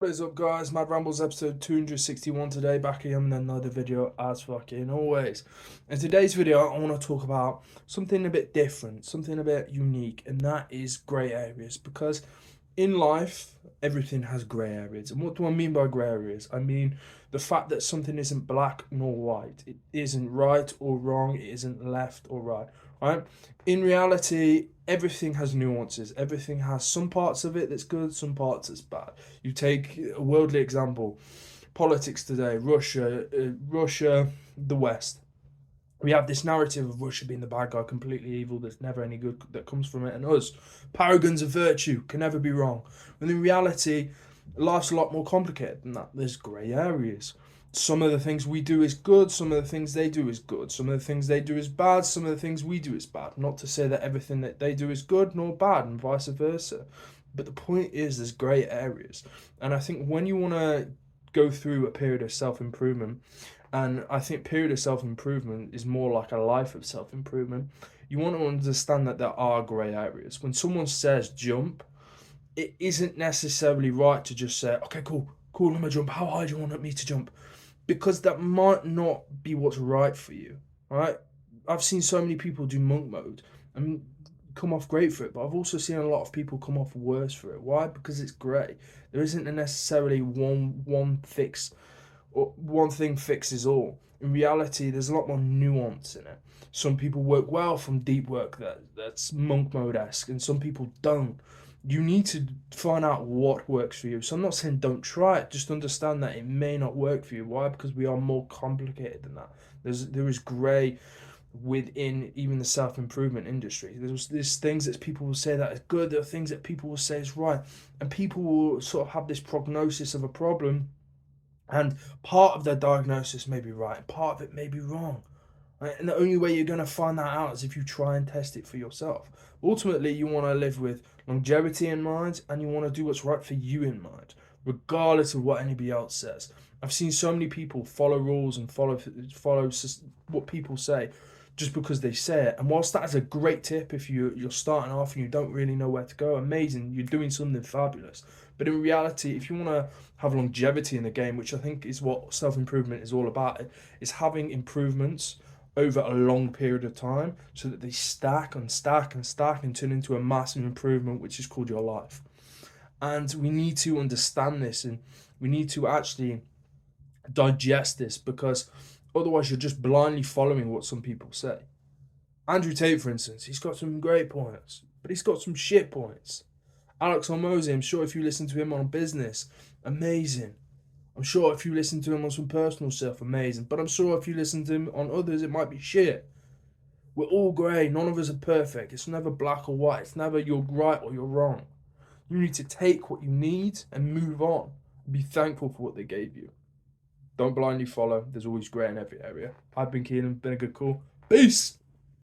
What is up, guys? Mad Rambles episode 261 today, back again with another video as fucking always. In today's video, I want to talk about something a bit different, something a bit unique, and that is grey areas. Because in life, everything has grey areas. And what do I mean by grey areas? I mean the fact that something isn't black nor white. It isn't right or wrong. It isn't left or right. Right? In reality, everything has nuances. Everything has some parts of it that's good, some parts that's bad. You take a worldly example, politics today, Russia, the West. We have this narrative of Russia being the bad guy, completely evil. There's never any good that comes from it, and us, paragons of virtue, can never be wrong. When in reality, life's a lot more complicated than that. There's grey areas. Some of the things we do is good, some of the things they do is good, some of the things they do is bad, some of the things we do is bad. Not to say that everything that they do is good nor bad, and vice versa. But the point is, there's grey areas. And I think when you want to go through a period of self improvement, and I think period of self improvement is more like a life of self improvement, you want to understand that there are grey areas. When someone says jump, it isn't necessarily right to just say, okay, cool, I'm gonna jump. How high do you want me to jump? Because that might not be what's right for you, right? I've seen so many people do monk mode and come off great for it, but I've also seen a lot of people come off worse for it. Why? Because it's grey. There isn't necessarily one thing fixes all. In reality, there's a lot more nuance in it. Some people work well from deep work that's monk mode esque, and some people don't. You need to find out what works for you. So I'm not saying don't try it. Just understand that it may not work for you. Why? Because we are more complicated than that. There is grey within even the self improvement industry. There's things that people will say that is good. There are things that people will say is right, and people will sort of have this prognosis of a problem, and part of their diagnosis may be right, part of it may be wrong. Right? And the only way you're going to find that out is if you try and test it for yourself. Ultimately, you want to live with longevity in mind, and you want to do what's right for you in mind, regardless of what anybody else says. I've seen so many people follow rules and follow what people say just because they say it. And whilst that is a great tip if you're starting off and you don't really know where to go, amazing, you're doing something fabulous. But in reality, if you want to have longevity in the game, which I think is what self improvement is all about, is having improvements over a long period of time so that they stack and stack and stack and turn into a massive improvement, which is called your life. And we need to understand this, and we need to actually digest this, because otherwise you're just blindly following what some people say. Andrew Tate, for instance, he's got some great points, but he's got some shit points. Alex Hormozy, I'm sure if you listen to him on business, amazing. I'm sure if you listen to him on some personal stuff, amazing. But I'm sure if you listen to him on others, it might be shit. We're all grey. None of us are perfect. It's never black or white. It's never you're right or you're wrong. You need to take what you need and move on. Be thankful for what they gave you. Don't blindly follow. There's always grey in every area. I've been Keelan. Been a good call. Peace.